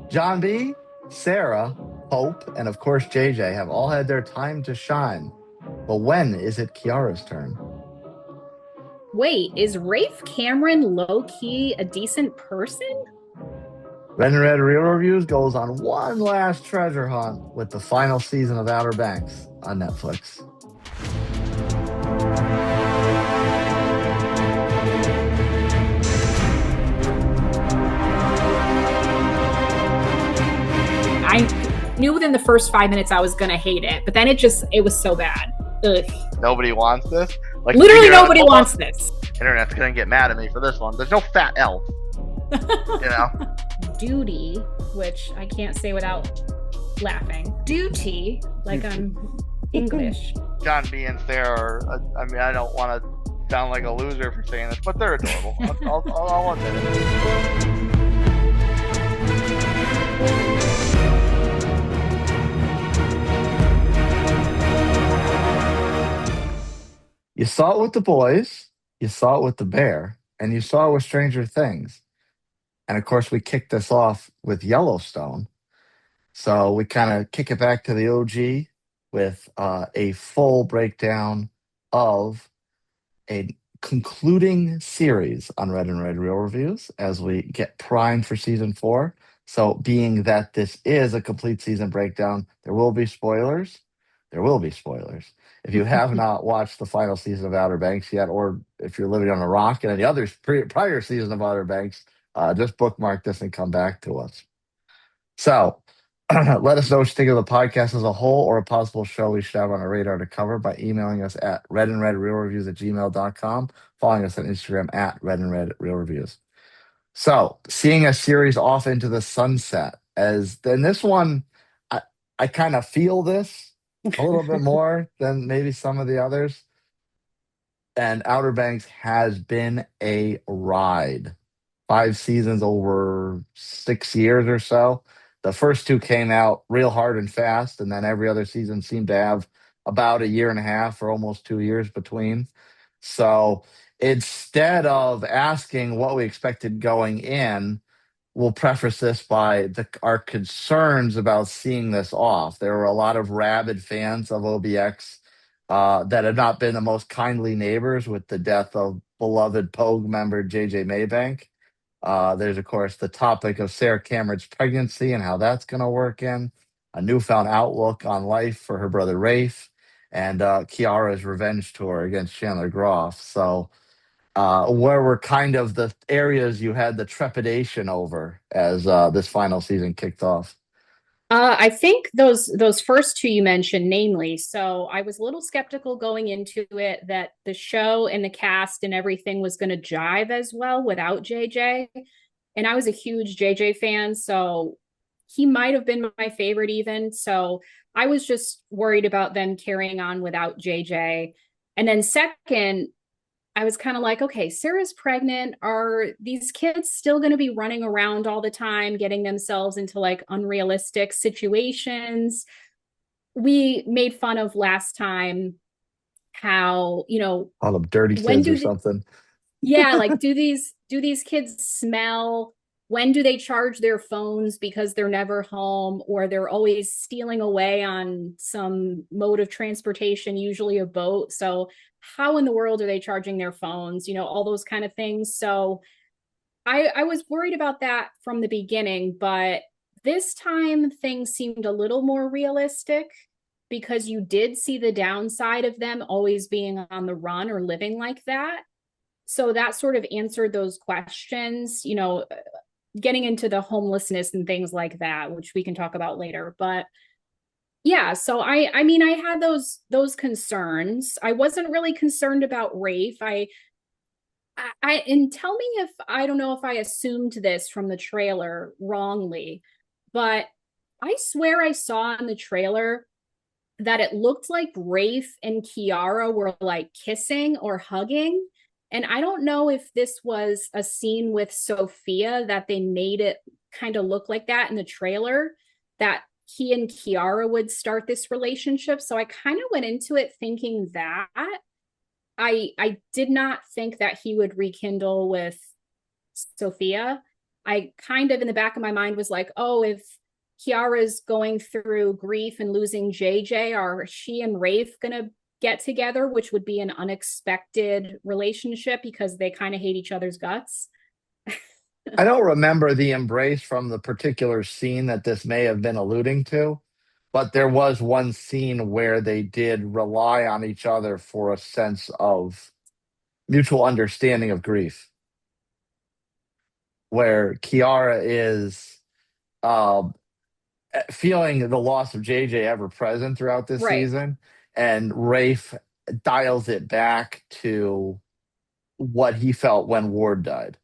John B., Sarah, Hope, and of course JJ have all had their time to shine. But when is it Kiara's turn? Wait, is Rafe Cameron low key a decent person? Red and Red Real Reviews goes on one last treasure hunt with the final season of Outer Banks on Netflix. I knew within the first 5 minutes I was gonna hate it, but then it was so bad. Ugh. Nobody wants this. Like Literally nobody wants this. Internet's gonna get mad at me for this one. There's no fat elf. You know. Duty, which I can't say without laughing. Duty, like I'm English. John B and Sarah are. I mean, I don't want to sound like a loser for saying this, but they're adorable. I'll admit it. You saw it with the boys, you saw it with the bear, and you saw it with Stranger Things. And of course, we kicked this off with Yellowstone. So we kind of kick it back to the OG with a full breakdown of a concluding series on Red and Red Real Reviews as we get primed for season 4. So, being that this is a complete season breakdown, there will be spoilers. There will be spoilers. If you have not watched the final season of Outer Banks yet, or if you're living on a rock and any other prior season of Outer Banks, just bookmark this and come back to us. So, let us know what you think of the podcast as a whole or a possible show we should have on our radar to cover by emailing us at redandredrealreviews@gmail.com, following us on Instagram at redandredrealreviews. So, seeing a series off into the sunset, as then this one, I kind of feel this a little bit more than maybe some of the others. And Outer Banks has been a ride. 5 seasons over 6 years or so. The first two came out real hard and fast, and then every other season seemed to have about a year and a half or almost 2 years between. So instead of asking what we expected going in, we'll preface this by our concerns about seeing this off. There were a lot of rabid fans of OBX that have not been the most kindly neighbors with the death of beloved Pogue member JJ Maybank. There's, of course, the topic of Sarah Cameron's pregnancy and how that's going to work in, a newfound outlook on life for her brother Rafe, and Kiara's revenge tour against Chandler Groff. So, where were kind of the areas you had the trepidation over as this final season kicked off? I think those first two you mentioned, namely. So I was a little skeptical going into it that the show and the cast and everything was going to jive as well without JJ. And I was a huge JJ fan, so he might have been my favorite even. So I was just worried about them carrying on without JJ. And then second, I was kind of like, okay, Sarah's pregnant. Are these kids still going to be running around all the time, getting themselves into like unrealistic situations? We made fun of last time how, All them dirty when kids or do something. yeah, like do these kids smell? When do they charge their phones because they're never home or they're always stealing away on some mode of transportation, usually a boat? So how in the world are they charging their phones? All those kind of things. So I was worried about that from the beginning, but this time things seemed a little more realistic because you did see the downside of them always being on the run or living like that. So that sort of answered those questions, getting into the homelessness and things like that, which we can talk about later. But yeah, so I mean I had those concerns. I wasn't really concerned about Rafe. And tell me if I don't know if I assumed this from the trailer wrongly, but I swear I saw in the trailer that it looked like Rafe and Kiara were like kissing or hugging. And I don't know if this was a scene with Sophia that they made it kind of look like that in the trailer, that he and Kiara would start this relationship. So I kind of went into it thinking that I did not think that he would rekindle with Sophia. I kind of in the back of my mind was like, oh, if Kiara's going through grief and losing JJ, are she and Rafe gonna get together, which would be an unexpected relationship because they kind of hate each other's guts. I don't remember the embrace from the particular scene that this may have been alluding to, but there was one scene where they did rely on each other for a sense of mutual understanding of grief, where Kiara is um, feeling the loss of JJ ever present throughout this Right. season, and Rafe dials it back to what he felt when Ward died.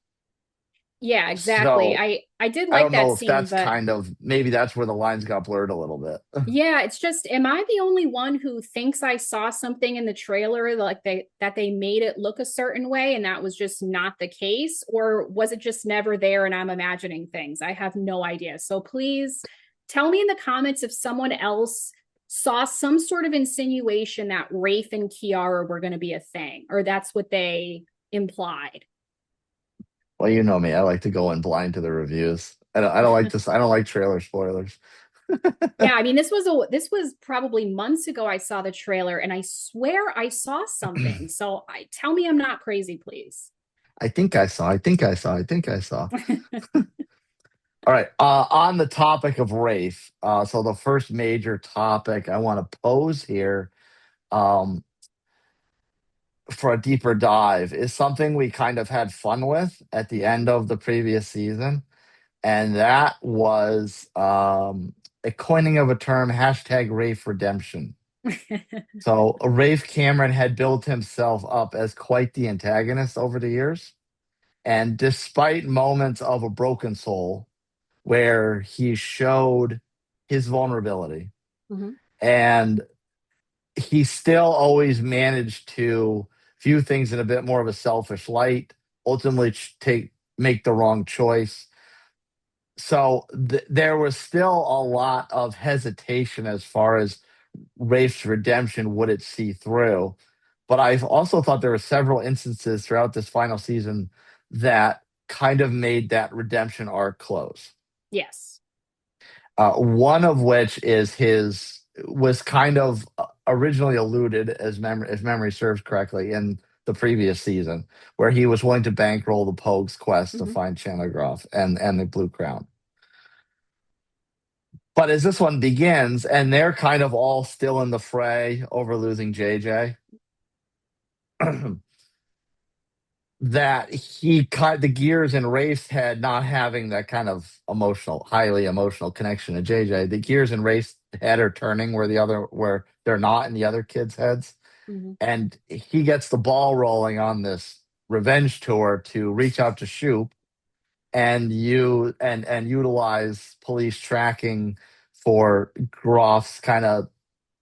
Yeah, exactly. So I did I like don't that know if scene, that's but kind of maybe that's where the lines got blurred a little bit. yeah, it's just, am I the only one who thinks I saw something in the trailer like they made it look a certain way and that was just not the case? Or was it just never there and I'm imagining things? I have no idea. So please tell me in the comments if someone else saw some sort of insinuation that Rafe and Kiara were going to be a thing, or that's what they implied. Well, you know me, I like to go in blind to the reviews. I don't like this. I don't like trailer spoilers. Yeah, I mean, this was probably months ago I saw the trailer and I swear I saw something. So tell me I'm not crazy, please. I think I saw. I think I saw. I think I saw. All right. On the topic of Rafe, so the first major topic I want to pose here um, for a deeper dive is something we kind of had fun with at the end of the previous season, and that was a coining of a term, hashtag Rafe Redemption. So Rafe Cameron had built himself up as quite the antagonist over the years. And despite moments of a broken soul where he showed his vulnerability Mhm. and he still always managed to view things in a bit more of a selfish light, ultimately make the wrong choice. So there was still a lot of hesitation as far as Rafe's redemption would it see through. But I've also thought there were several instances throughout this final season that kind of made that redemption arc close. Yes. One of which is his was kind of originally alluded as memory if memory serves correctly in the previous season, where he was willing to bankroll the Pogue's quest to Mhm. find Chandler Groff and the Blue Crown. But as this one begins, and they're kind of all still in the fray over losing JJ, that he cut the gears in Rafe's head, not having that kind of highly emotional connection to JJ. The gears in Rafe's head are turning where they're not in the other kids' heads, Mhm. and he gets the ball rolling on this revenge tour to reach out to Shoop and utilize police tracking for Groff's kind of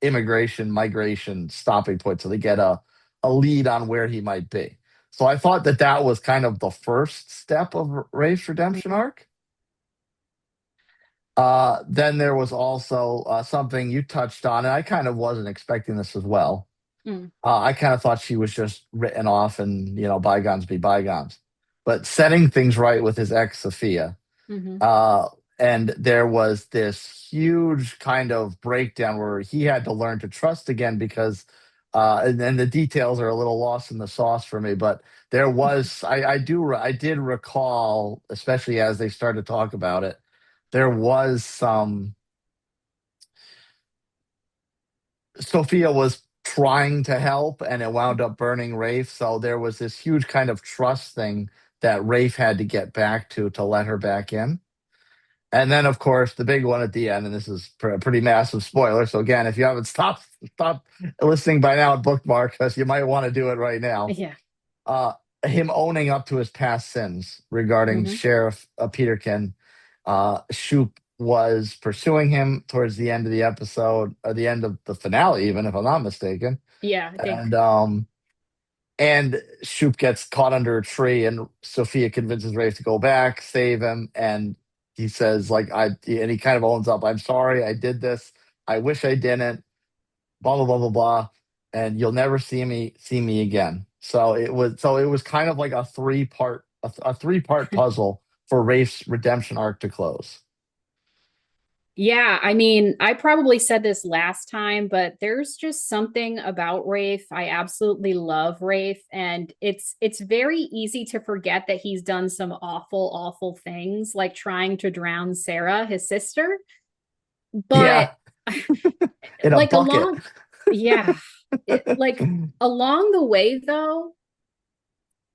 immigration migration stopping point, so they get a lead on where he might be. So I thought that was kind of the first step of Rafe's redemption Mhm. arc. Then there was also something you touched on, and I kind of wasn't expecting this as well. Mm. I kind of thought she was just written off and, bygones be bygones. But setting things right with his ex, Sophia. Mhm. Uh, and there was this huge kind of breakdown where he had to learn to trust again because, and the details are a little lost in the sauce for me, but there was, I did recall, especially as they started to talk about it, there was some Sophia was trying to help and it wound up burning Rafe. So there was this huge kind of trust thing that Rafe had to get back to let her back in. And then, of course, the big one at the end, and this is a pretty massive spoiler. So again, if you haven't stopped listening by now, bookmark because you might want to do it right now. Yeah. Uh, him owning up to his past sins regarding Mhm. Sheriff Peterkin. Shoop was pursuing him towards the end of the episode, or the end of the finale, even if I'm not mistaken. Yeah, I think. And Shoop gets caught under a tree, and Sophia convinces Rafe to go back, save him, and he says, and he kind of owns up, I'm sorry, I did this. I wish I didn't. Blah blah blah blah blah. And you'll never see me again. So it was kind of like a three part puzzle for Rafe's redemption arc to close. Yeah, I mean, I probably said this last time, but there's just something about Rafe. I absolutely love Rafe, and it's very easy to forget that he's done some awful things, like trying to drown Sarah, his sister. But Yeah, in a like bucket. yeah, like along the way though,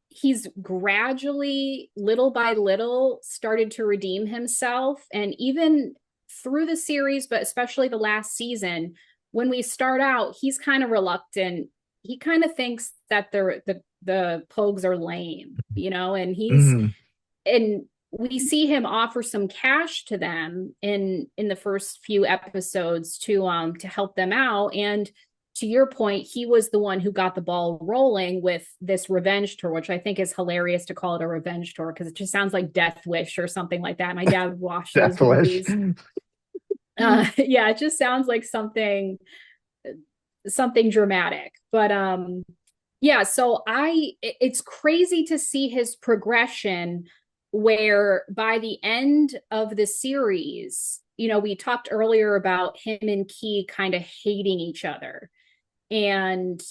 he's gradually, little by little, started to redeem himself. And even through the series, but especially the last season, when we start out, he's kind of reluctant. He kind of thinks that the Pogues are lame, and Mhm. and we see him offer some cash to them in the first few episodes to help them out. And to your point, he was the one who got the ball rolling with this revenge tour, which I think is hilarious to call it a revenge tour because it just sounds like Death Wish or something like that. My dad would watch those Death Wish. movies. Yeah, it just sounds like something dramatic. But yeah, so it's crazy to see his progression where by the end of the series, we talked earlier about him and Key kind of hating each other, and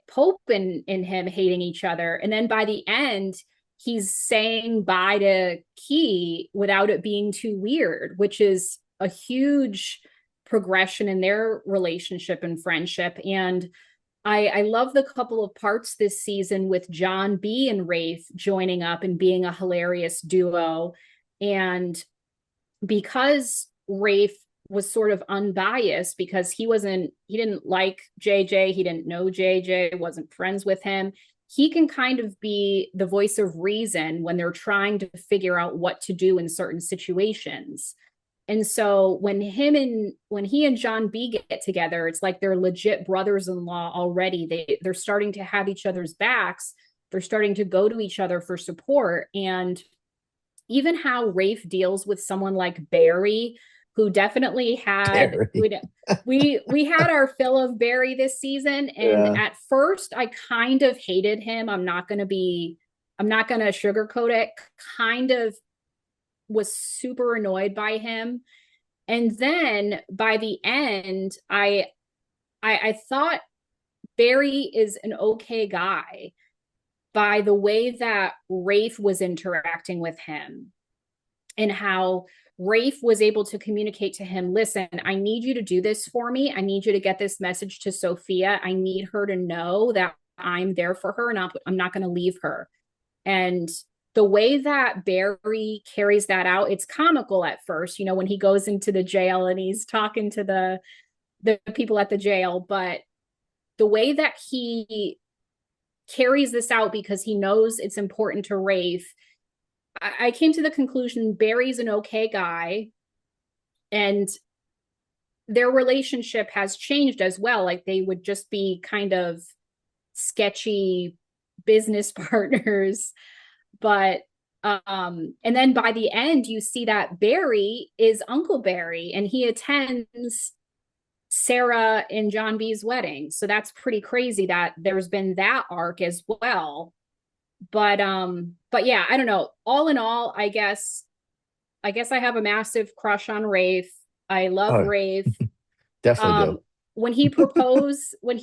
Pope and him hating each other. And then by the end, he's saying bye to Key without it being too weird, which is a huge progression in their relationship and friendship. And I love the couple of parts this season with John B and Rafe joining up and being a hilarious duo. And because Rafe was sort of unbiased because he didn't like JJ, he didn't know JJ, wasn't friends with him. He can kind of be the voice of reason when they're trying to figure out what to do in certain situations. And so when he and John B get together, it's like they're legit brothers-in-law already. They're starting to have each other's backs. They're starting to go to each other for support. And even how Rafe deals with someone like Barry, who definitely had we had our fill of Barry this season. And Yeah. at first I kind of hated him. I'm not gonna sugarcoat it. Kind of was super annoyed by him. And then by the end, I thought Barry is an okay guy by the way that Rafe was interacting with him and how Rafe was able to communicate to him, listen, I need you to do this for me. I need you to get this message to Sophia. I need her to know that I'm there for her and I'm not going to leave her. And the way that Barry carries that out, it's comical at first, when he goes into the jail and he's talking to the people at the jail, but the way that he carries this out because he knows it's important to Rafe, I came to the conclusion Barry's an okay guy, and their relationship has changed as well. Like they would just be kind of sketchy business partners. But and then by the end, you see that Barry is Uncle Barry and he attends Sarah and John B's wedding. So that's pretty crazy that there's been that arc as well. But yeah, I don't know. All in all, I guess I have a massive crush on Rafe. I love Oh, Rafe. definitely do. When he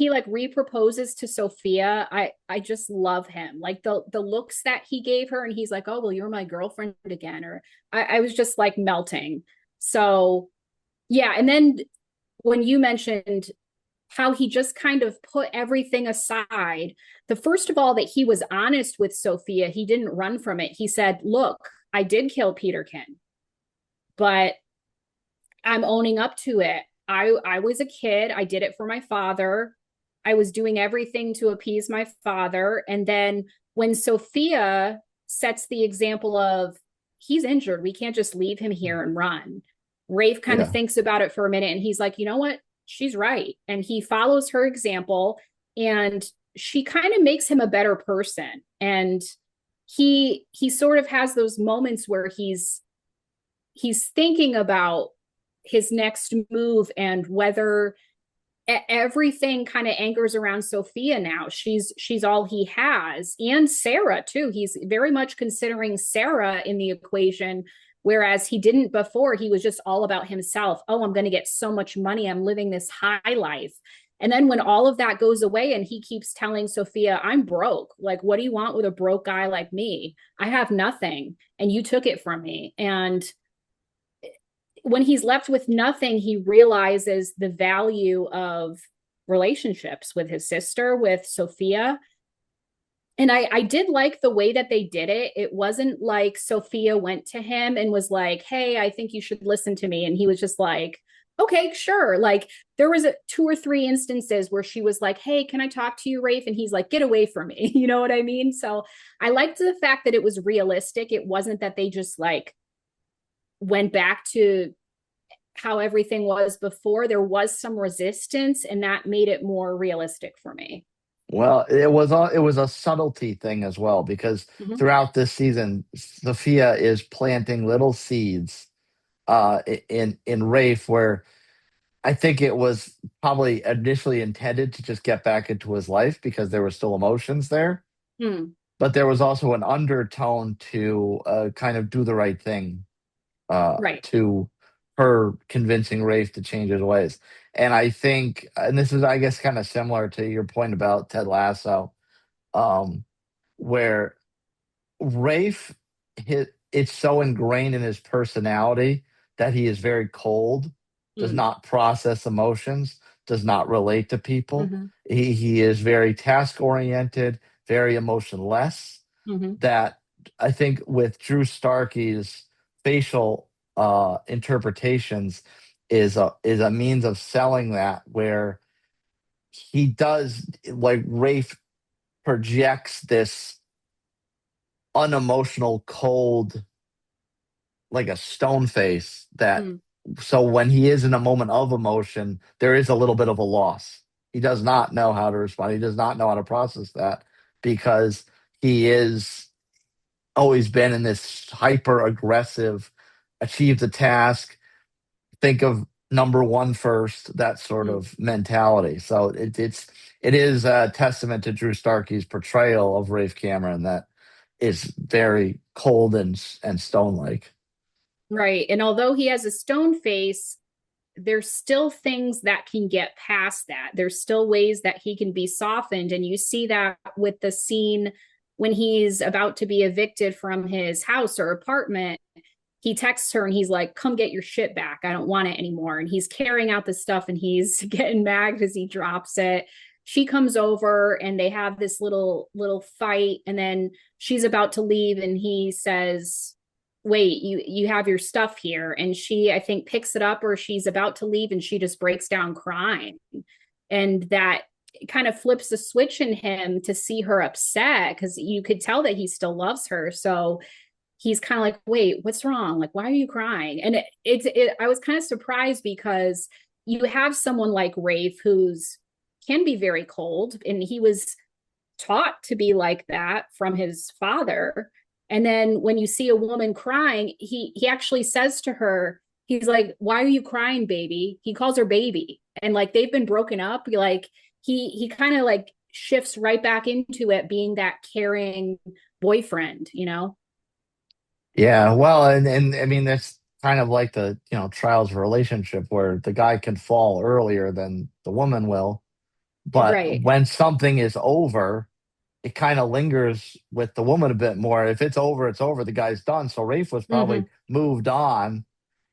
like reproposes to Sophia, I just love him. Like the looks that he gave her, and he's like, oh well, you're my girlfriend again, or I was just like melting. So yeah, and then when you mentioned how he just kind of put everything aside, the first of all, that he was honest with Sophia, he didn't run from it. He said, look, I did kill Peterkin, but I'm owning up to it. I was a kid. I did it for my father. I was doing everything to appease my father. And then when Sophia sets the example of he's injured, we can't just leave him here and run. Rafe kind of thinks about it for a minute and he's like, you know what? She's right. And he follows her example and she kind of makes him a better person. And he sort of has those moments where he's thinking about his next move and whether everything kind of anchors around Sophia now. She's all he has, and Sarah too. He's very much considering Sarah in the equation, whereas he didn't before. He was just all about himself. Oh, I'm going to get so much money. I'm living this high life. And then when all of that goes away and he keeps telling Sophia, I'm broke. Like, what do you want with a broke guy like me? I have nothing and you took it from me. And when he's left with nothing, he realizes the value of relationships with his sister, with Sophia. And I did like the way that they did it. It wasn't like Sophia went to him and was like, hey, I think you should listen to me. And he was just like, okay, sure. Like there was 2 or 3 instances where she was like, hey, can I talk to you, Rafe? And he's like, get away from me. You know what I mean? So I liked the fact that it was realistic. It wasn't that they just like went back to how everything was before. There was some resistance, and that made it more realistic for me. Well, it was a subtlety thing as well because Mhm. throughout this season, Sophia is planting little seeds in Rafe where I think it was probably initially intended to just get back into his life because there were still emotions there, Hmm. but there was also an undertone to kind of do the right thing Right. to her convincing Rafe to change his ways. And I think, and this is, I guess, kind of similar to your point about Ted Lasso, um, where Rafe, it's so ingrained in his personality that he is very cold, does Mm. not process emotions, does not relate to people. Hmm. He is very task oriented, very emotionless. Hmm. That I think with Drew Starkey's facial interpretations is a means of selling that where he does like Rafe projects this unemotional, cold, like a stone face that Mm. so when he is in a moment of emotion, there is a little bit of a loss. He does not know how to respond. He does not know how to process that because he is always been in this hyper aggressive, achieve the task, think of number one first, that sort Mm. of mentality. So it is a testament to Drew Starkey's portrayal of Rafe Cameron that is very cold and stone like. Right. And although he has a stone face, there's still things that can get past that. There's still ways that he can be softened. And you see that with the scene when he's about to be evicted from his house or apartment. He texts her and he's like, come get your shit back. I don't want it anymore. And he's carrying out the stuff and he's getting mad because he drops it. She comes over and they have this little fight. And then she's about to leave and he says, wait, you have your stuff here. And she, I think, picks it up or she's about to leave and she just breaks down crying. And that kind of flips the switch in him to see her upset because you could tell that he still loves her. So he's kind of like, wait, what's wrong? Like, why are you crying? And I was kind of surprised because you have someone like Rafe who's can be very cold, and he was taught to be like that from his father. And then when you see a woman crying, he actually says to her, he's like, why are you crying, baby? He calls her baby. And like they've been broken up. Like he kind of like shifts right back into it being that caring boyfriend, you know? Yeah, well, and I mean that's kind of like the trials of a relationship where the guy can fall earlier than the woman will, but Right. when something is over, it kind of lingers with the woman a bit more. If it's over, it's over. The guy's done. So Rafe was probably Mm-hmm. moved on,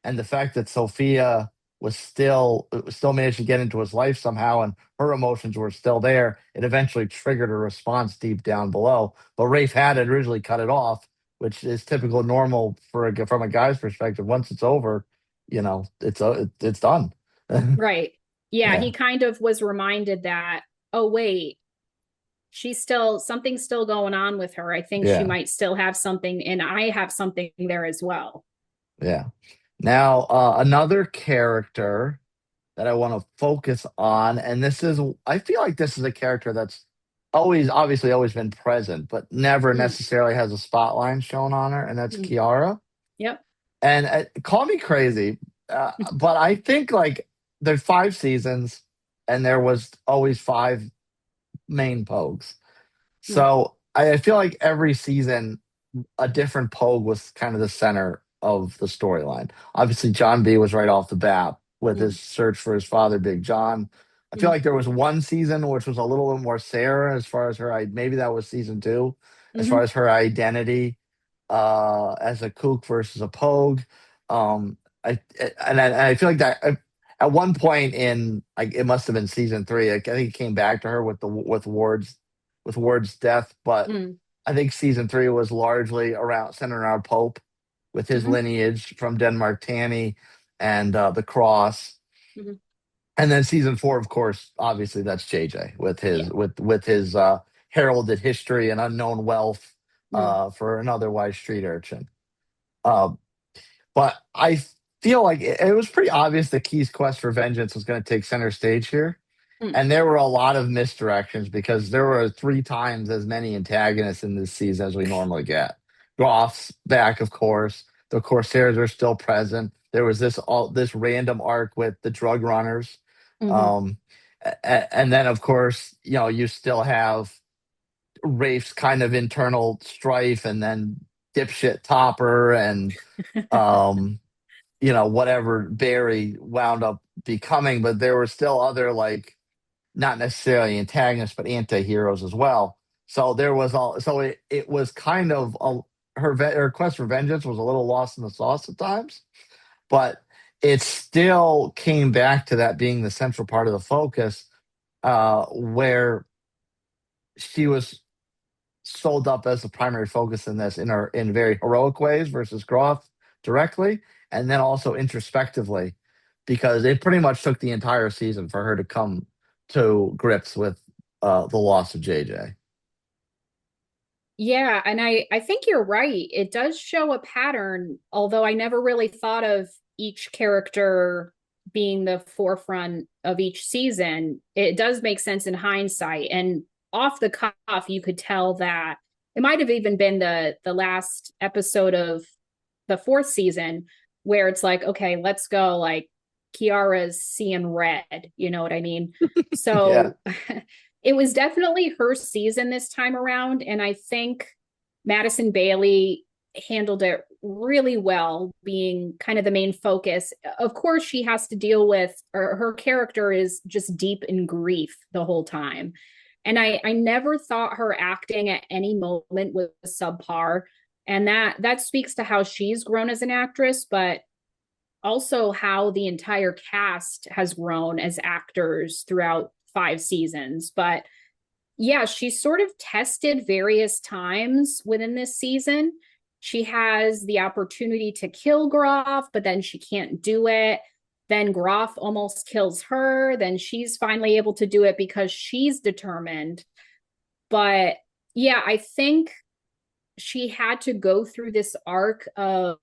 and the fact that Sophia was still managed to get into his life somehow, and her emotions were still there, it eventually triggered a response deep down below. But Rafe had originally cut it off, which is typical, normal from a guy's perspective. Once it's over, it's done. Right. Yeah, Yeah, he kind of was reminded that, oh, wait, she's still something's still going on with her. I think she yeah, might still have something, and I have something there as well. yeah. Now, another character that I want to focus on. And I feel like this is a character that's obviously always been present, but never Mm. necessarily has a spotlight shown on her. And that's Mm. Kiara. Yep. And call me crazy, but I think like there's 5 seasons. and there was always five main Pogues. Mm, So I feel like every season a different Pogue was kind of the center of the storyline. Obviously, John B was right off the bat with mm, his search for his father, Big John. I feel mm, like there was one season which was a little bit more Sarah as far as her, maybe that was season two, as far mhm. as her identity as a kook versus a Pogue. Um, I feel like that at one point in like it must have been season three. I think it came back to her with Ward's death, but Mm, I think season three was largely around centered around Pope with his mhm, lineage from Denmark Tanny and the Cross. mhm. And then season four, of course, obviously that's JJ with Yeah. his heralded history and unknown wealth Mm, for an otherwise street urchin. Uh, but I feel like it was pretty obvious that Key's quest for vengeance was going to take center stage here. mm, And there were a lot of misdirections because there were three times as many antagonists in this season as we normally get. Goff's back, of course. The Corsairs are still present. There was this random arc with the drug runners. mhm. Um, and then, of course, you still have Rafe's kind of internal strife, and then dipshit Topper, and um, whatever Barry wound up becoming. But there were still other like not necessarily antagonists, but anti-heroes as well. So there was all. So it was kind of her quest for vengeance was a little lost in the sauce at times, but it still came back to that being the central part of the focus, where she was sold up as the primary focus in this in very heroic ways versus Groff directly, and then also introspectively, because it pretty much took the entire season for her to come to grips with the loss of JJ. Yeah, and I think you're right. It does show a pattern, although I never really thought of each character being the forefront of each season. It does make sense in hindsight. And off the cuff, you could tell that it might have even been the last episode of the fourth season where it's like, okay, let's go. Like Kiara's seeing red, you know what I mean? Yeah, So it was definitely her season this time around. And I think Madison Bailey handled it really well, being kind of the main focus. Of course, she has to deal with, or her character is just deep in grief the whole time. And I never thought her acting at any moment was subpar. And that speaks to how she's grown as an actress, but also how the entire cast has grown as actors throughout 5 seasons. But yeah, she's sort of tested various times within this season. She has the opportunity to kill Groff, but then she can't do it. Then Groff almost kills her. Then she's finally able to do it because she's determined. But yeah, I think she had to go through this arc of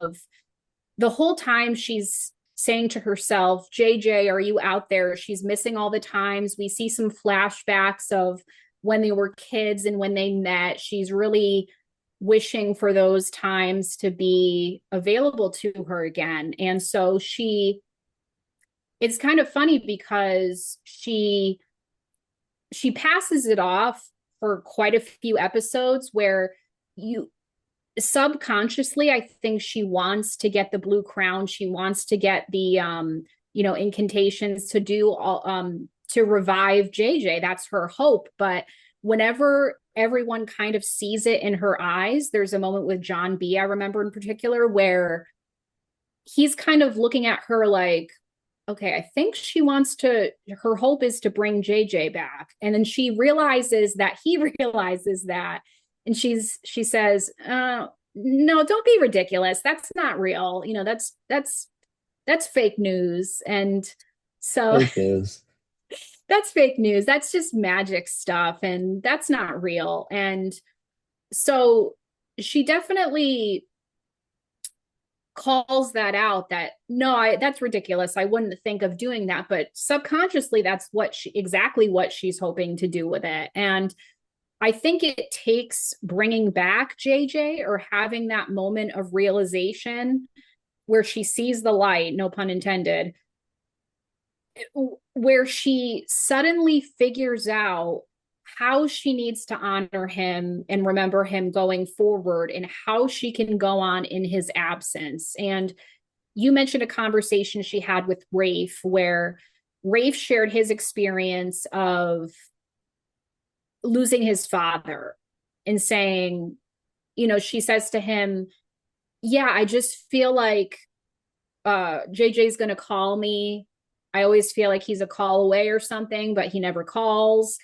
the whole time she's saying to herself, JJ, are you out there? She's missing all the times. We see some flashbacks of when they were kids and when they met. She's really wishing for those times to be available to her again. And so it's kind of funny because she passes it off for quite a few episodes where you subconsciously I think she wants to get the blue crown. She wants to get the incantations to do all to revive JJ. That's her hope. But whenever everyone kind of sees it in her eyes, there's a moment with John B, I remember in particular, where he's kind of looking at her like, okay, I think she wants to, her hope is to bring JJ back. And then she realizes that he realizes that. And she says, no, don't be ridiculous. That's not real. That's fake news. And so fake news. that's fake news. That's just magic stuff. And that's not real. And so she definitely calls that out, that no, that's ridiculous. I wouldn't think of doing that. But subconsciously, that's exactly what she's hoping to do with it. And I think it takes bringing back JJ or having that moment of realization where she sees the light, no pun intended, where she suddenly figures out how she needs to honor him and remember him going forward and how she can go on in his absence. And you mentioned a conversation she had with Rafe where Rafe shared his experience of losing his father and saying, she says to him, yeah, I just feel like JJ's going to call me. I always feel like he's a call away or something, but he never calls.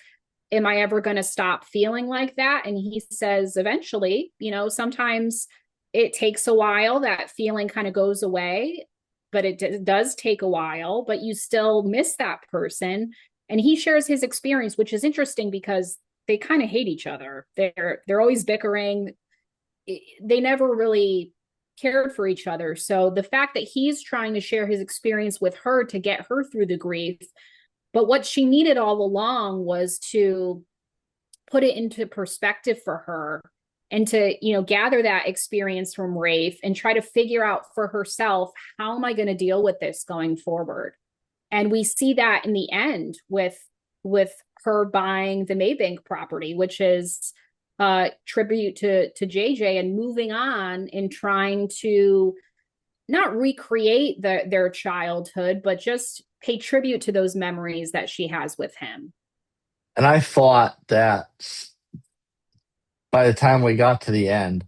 Am I ever going to stop feeling like that? And he says, eventually, sometimes it takes a while. That feeling kind of goes away, but it does take a while, but you still miss that person. And he shares his experience, which is interesting because they kind of hate each other. They're always bickering. They never really cared for each other. So the fact that he's trying to share his experience with her to get her through the grief, but what she needed all along was to put it into perspective for her and to, gather that experience from Rafe and try to figure out for herself, how am I going to deal with this going forward? And we see that in the end with her buying the Maybank property, which is tribute to JJ, and moving on and trying to not recreate their childhood, but just pay tribute to those memories that she has with him. And I thought that by the time we got to the end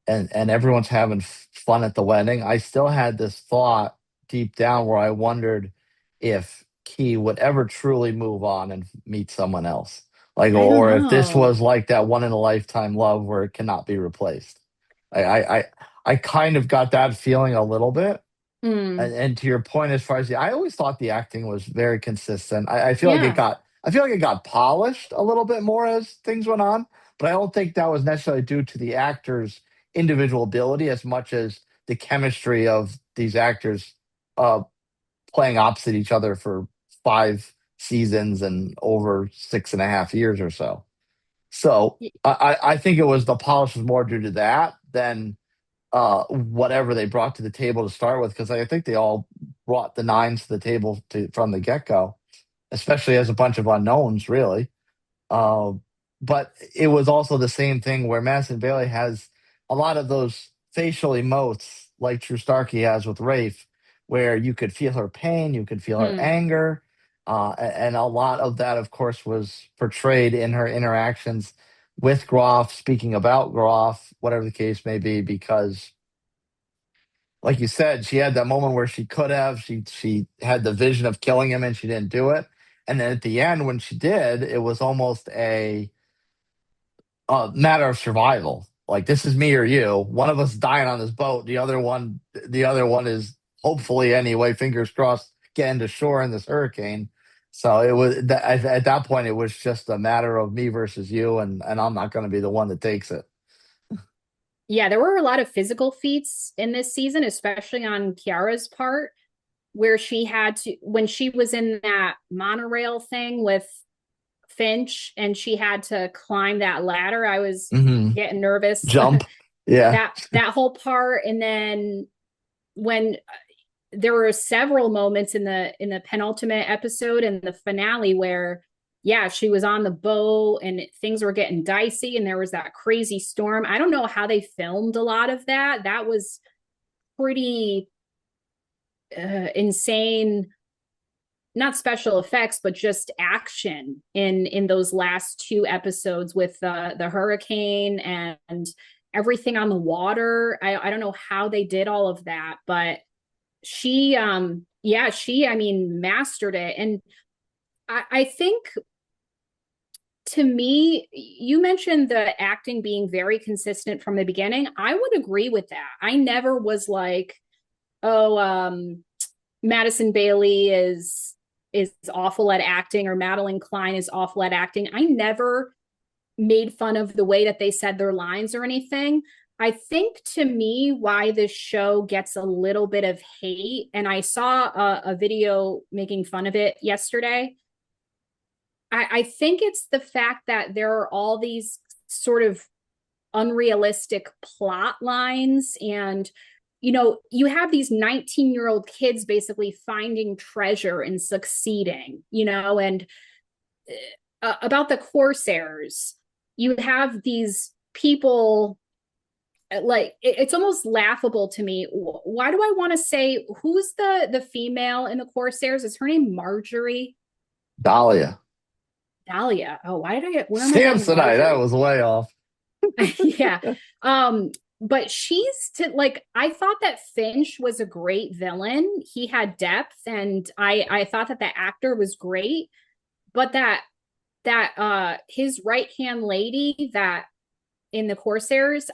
and everyone's having fun at the wedding, I still had this thought deep down where I wondered if Key would ever truly move on and meet someone else. Like, I don't or if this know. was like that one in a lifetime love where it cannot be replaced. I kind of got that feeling a little bit. Mm, And to your point, as far as I always thought the acting was very consistent. I feel like yeah. I feel like it got polished a little bit more as things went on, but I don't think that was necessarily due to the actors' individual ability as much as the chemistry of these actors uh, playing opposite each other for 5 seasons and over 6.5 years or so. So I think it was the polish was more due to that than whatever they brought to the table to start with, because I think they all brought the nines to the table from the get go, especially as a bunch of unknowns, really. Uh, but it was also the same thing where Madison Bailey has a lot of those facial emotes like True Starkey has with Rafe, where you could feel her pain, you could feel her Mm. anger. And a lot of that, of course, was portrayed in her interactions with Groff, speaking about Groff, whatever the case may be, because like you said, she had that moment where she could have. She had the vision of killing him and she didn't do it. And then at the end, when she did, it was almost a matter of survival. Like, this is me or you. One of us dying on this boat. The other one is hopefully, anyway, fingers crossed, getting to shore in this hurricane. So it was at that point, it was just a matter of me versus you, and I'm not going to be the one that takes it. Yeah, there were a lot of physical feats in this season, especially on Kiara's part, where she had to, when she was in that monorail thing with Finch and she had to climb that ladder. I was Hmm. getting nervous. Jump, yeah. That whole part. And then when there were several moments in the penultimate episode and the finale where, yeah, she was on the boat and things were getting dicey and there was that crazy storm. I don't know how they filmed a lot of that. That was pretty insane, not special effects, but just action in those last two episodes with the hurricane and everything on the water. I don't know how they did all of that, but she yeah, she, I mean, mastered it. And I think, to me, you mentioned the acting being very consistent from the beginning. I would agree with that. I never was like, oh, Madison Bailey is awful at acting or Madeline Klein is awful at acting. I never made fun of the way that they said their lines or anything. I think, to me, why this show gets a little bit of hate, and I saw a video making fun of it yesterday. I think it's the fact that there are all these sort of unrealistic plot lines, and you have these 19-year-old kids basically finding treasure and succeeding, and about the Corsairs, you have these people, like it's almost laughable to me. Why do I want to say, who's the female in the Corsairs? Is her name Marjorie? Dahlia. Dahlia. Oh, why did where am I getting Samsonite. That Marjorie? was way off. Yeah. But I thought that Finch was a great villain. He had depth, and I thought that the actor was great, but that his right-hand lady that in the Corsairs,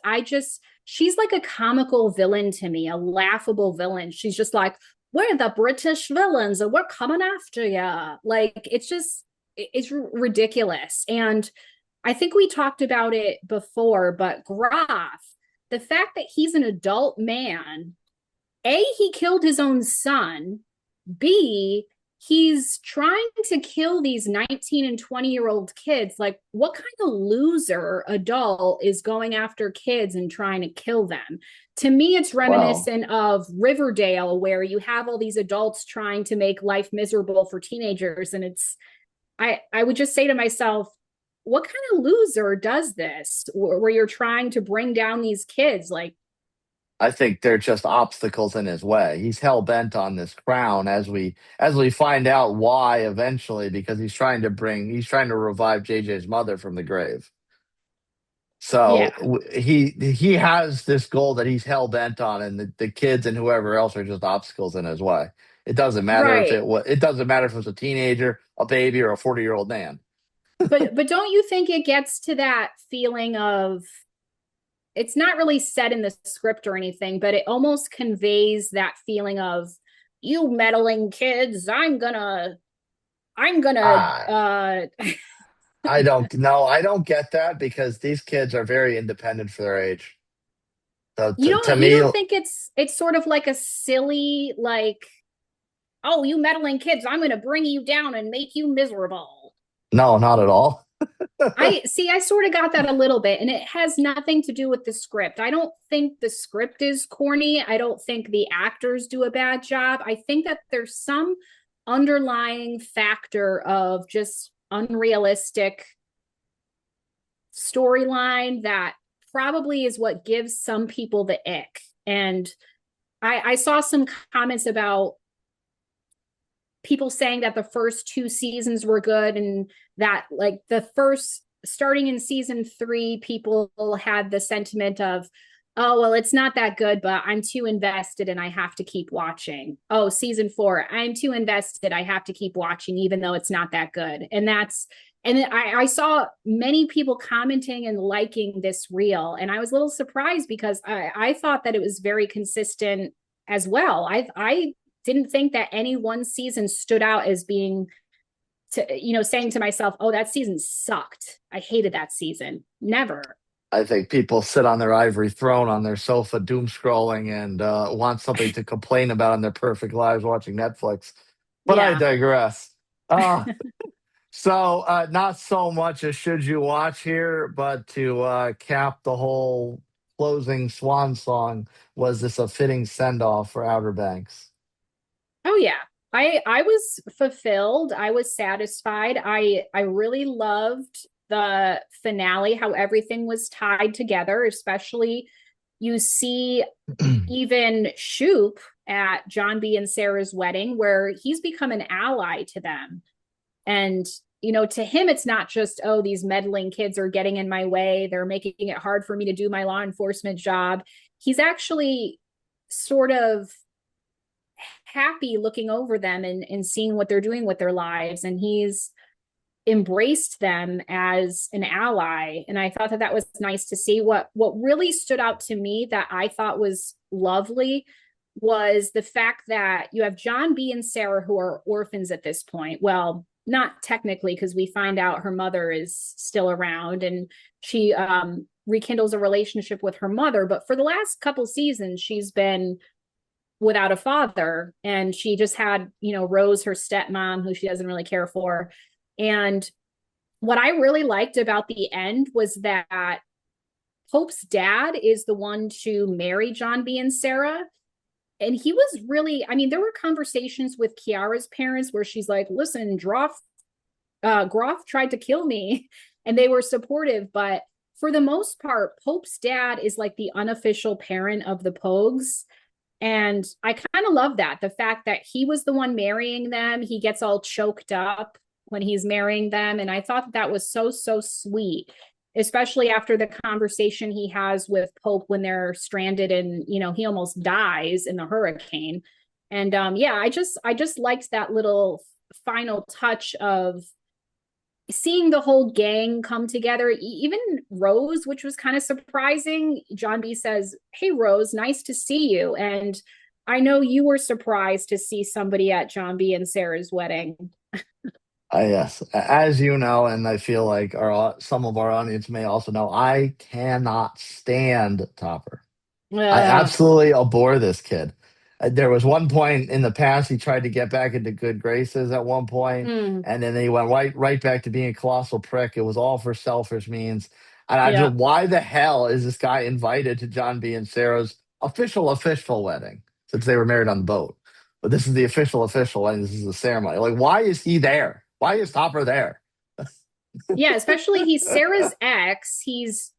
she's like a comical villain to me, a laughable villain. She's just like, we're the British villains and we're coming after you. Like, it's ridiculous. And I think we talked about it before, but Graf, the fact that he's an adult man, A, he killed his own son, B, he's trying to kill these 19 and 20-year-old kids. Like, what kind of loser adult is going after kids and trying to kill them? To me, it's reminiscent of Riverdale, where you have all these adults trying to make life miserable for teenagers. And I would just say to myself, what kind of loser does this, where you're trying to bring down these kids? Like, I think they're just obstacles in his way. He's hell bent on this crown, as we find out why eventually, because he's trying to revive JJ's mother from the grave. So yeah. he has this goal that he's hell bent on, and the kids and whoever else are just obstacles in his way. It doesn't matter if Right. it doesn't matter if it was a teenager, a baby, or a 40-year-old man. But don't you think it gets to that feeling of, it's not really said in the script or anything, but it almost conveys that feeling of, you meddling kids, I'm gonna I don't know. I don't get that, because these kids are very independent for their age. So to you me, don't think it's sort of like a silly, like, oh, you meddling kids, I'm gonna bring you down and make you miserable? no, not at all. I sort of got that a little bit, and it has nothing to do with the script. I don't think the script is corny. I don't think the actors do a bad job. I think that there's some underlying factor of just unrealistic storyline that probably is what gives some people the ick. And I saw some comments about people saying that the first two seasons were good, and that, like, the first, starting in season 3, people had the sentiment of, oh, well, it's not that good, but I'm too invested and I have to keep watching. Oh, season 4, I'm too invested, I have to keep watching even though it's not that good. And I saw many people commenting and liking this reel, and I was a little surprised, because I thought that it was very consistent as well. I didn't think that any one season stood out as being, saying to myself, oh, that season sucked, I hated that season. Never. I think people sit on their ivory throne on their sofa, doom scrolling, and want something to complain about in their perfect lives watching Netflix. But I Yeah. digress. Not so much a should you watch here, but to cap the whole closing swan song, was this a fitting send off for Outer Banks? Oh yeah. I was fulfilled. I was satisfied. I really loved the finale, how everything was tied together, especially you see even Shoop at John B and Sarah's wedding, where he's become an ally to them. And to him, it's not just, oh, these meddling kids are getting in my way, they're making it hard for me to do my law enforcement job. He's actually sort of happy looking over them and seeing what they're doing with their lives, and he's embraced them as an ally. And I thought that was nice to see. What really stood out to me that I thought was lovely was the fact that you have John B and Sarah, who are orphans at this point. Well, not technically, because we find out her mother is still around, and she rekindles a relationship with her mother, but for the last couple seasons she's been without a father, and she just had Rose, her stepmom, who she doesn't really care for. And what I really liked about the end was that Hope's dad is the one to marry John B and Sarah, and he was really, I mean, there were conversations with Kiara's parents where she's like, listen, Groff tried to kill me, and they were supportive, but for the most part, Pope's dad is like the unofficial parent of the Pogues. And I kind of love that. The fact that he was the one marrying them, he gets all choked up when he's marrying them. And I thought that was so, so sweet, especially after the conversation he has with Pope when they're stranded and, he almost dies in the hurricane. And yeah, I just liked that little final touch of seeing the whole gang come together, even Rose, which was kind of surprising. John B says, hey, Rose, nice to see you. And I know you were surprised to see somebody at John B and Sarah's wedding. Yes, as you know, and I feel like some of our audience may also know, I cannot stand Topper. I absolutely abhor this kid. There was one point in the past he tried to get back into good graces at one point, and then he went right back to being a colossal prick. It was all for selfish means. And I just, why the hell is this guy invited to John B and Sarah's official wedding, since they were married on the boat? But this is the official wedding. This is the ceremony. Like, why is he there? Why is Topper there? Yeah, especially he's Sarah's ex. He's,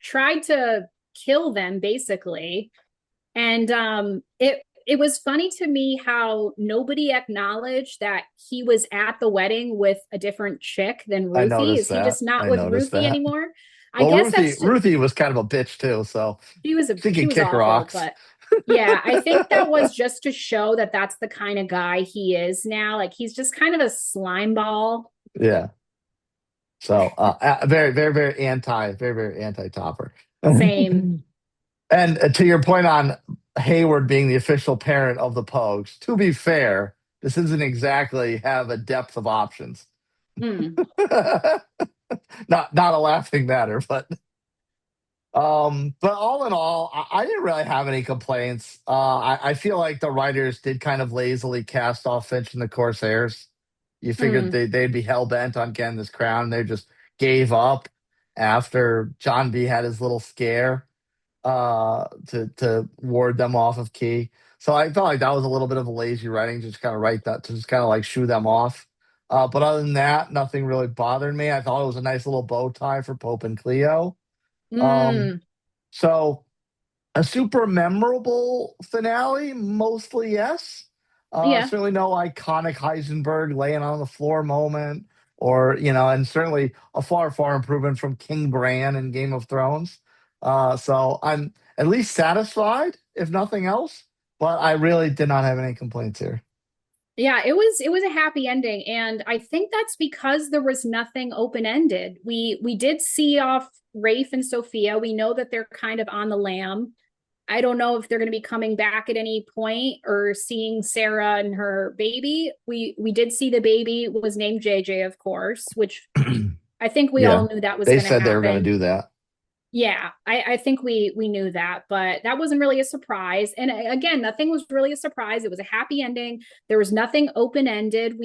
tried to kill them basically. And it was funny to me how nobody acknowledged that he was at the wedding with a different chick than Ruthie. Is he just not with Ruthie anymore? I guess Ruthie was kind of a bitch too, so she was kick awful, rocks. But yeah, I think that was just to show that that's the kind of guy he is now. Like, he's just kind of a slime ball. Yeah. So very, very, very anti Topper. Same. And to your point on Hayward being the official parent of the Pogues, to be fair, this isn't exactly have a depth of options. Not a laughing matter, but all in all, I didn't really have any complaints. I feel like the writers did kind of lazily cast off Finch and the Corsairs. You figured they'd be hell bent on getting this crown. They just gave up after John B had his little scare to ward them off of Key. So I felt like that was a little bit of a lazy writing, just kind of write that to just kind of like shoo them off. But other than that, nothing really bothered me. I thought it was a nice little bow tie for Pope and Cleo. So a super memorable finale, mostly yes. Certainly no iconic Heisenberg laying on the floor moment, or and certainly a far improvement from King Bran in Game of Thrones. So I'm at least satisfied, if nothing else. But I really did not have any complaints here. Yeah, it was a happy ending, and I think that's because there was nothing open-ended. We did see off Rafe and Sophia. We know that they're kind of on the lam. I don't know if they're going to be coming back at any point or seeing Sarah and her baby. We did see the baby was named JJ, of course, which I think we all knew that was going to happen. They said they were going to do that. Yeah, I think we knew that, but that wasn't really a surprise. And again, nothing was really a surprise. It was a happy ending. There was nothing open-ended.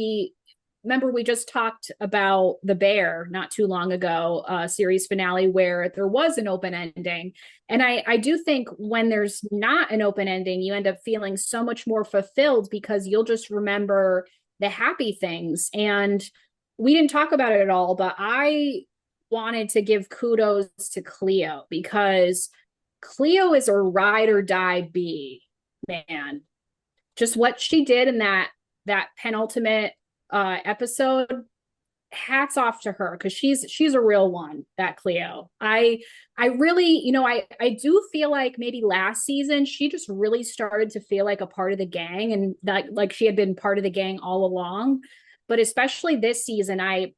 Remember, we just talked about The Bear not too long ago, series finale, where there was an open ending. And I do think when there's not an open ending, you end up feeling so much more fulfilled because you'll just remember the happy things. And we didn't talk about it at all, but I wanted to give kudos to Cleo, because Cleo is a ride or die bee, man. Just what she did in that penultimate episode, hats off to her, because she's a real one, that Cleo. I really, I do feel like maybe last season she just really started to feel like a part of the gang, and that like she had been part of the gang all along. But especially this season, I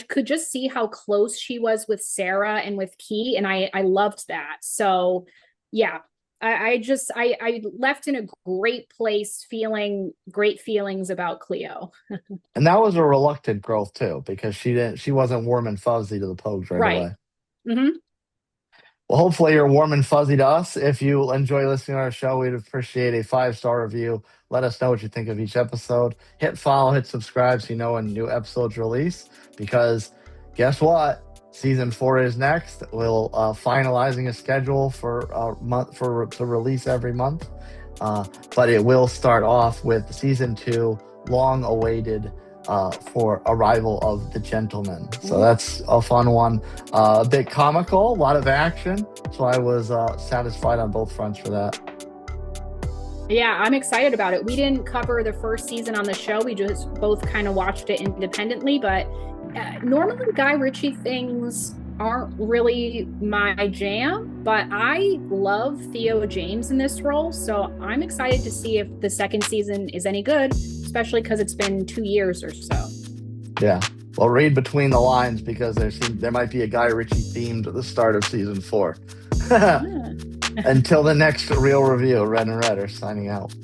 could just see how close she was with Sarah and with Key, and I loved that. So yeah, I left in a great place, feeling great feelings about Cleo. And that was a reluctant growth too, because she wasn't warm and fuzzy to the Pogues right away. Mm-hmm. Well, hopefully you're warm and fuzzy to us. If you enjoy listening to our show, we'd appreciate a 5-star review. Let us know what you think of each episode. Hit follow, hit subscribe so you know when new episodes release. Because guess what? Season 4 is next. We'll finalizing a schedule for to release every month. but it will start off with season 2, long awaited, for Arrival of the Gentleman. So that's a fun one. A bit comical, a lot of action. So I was satisfied on both fronts for that. Yeah, I'm excited about it. We didn't cover the first season on the show. We just both kind of watched it independently. But normally Guy Ritchie things aren't really my jam, but I love Theo James in this role. So I'm excited to see if the second season is any good, especially because it's been 2 years or so. Yeah. Well, read between the lines because there might be a Guy Ritchie themed at the start of season 4. Until the next real review, Red and Red are signing out.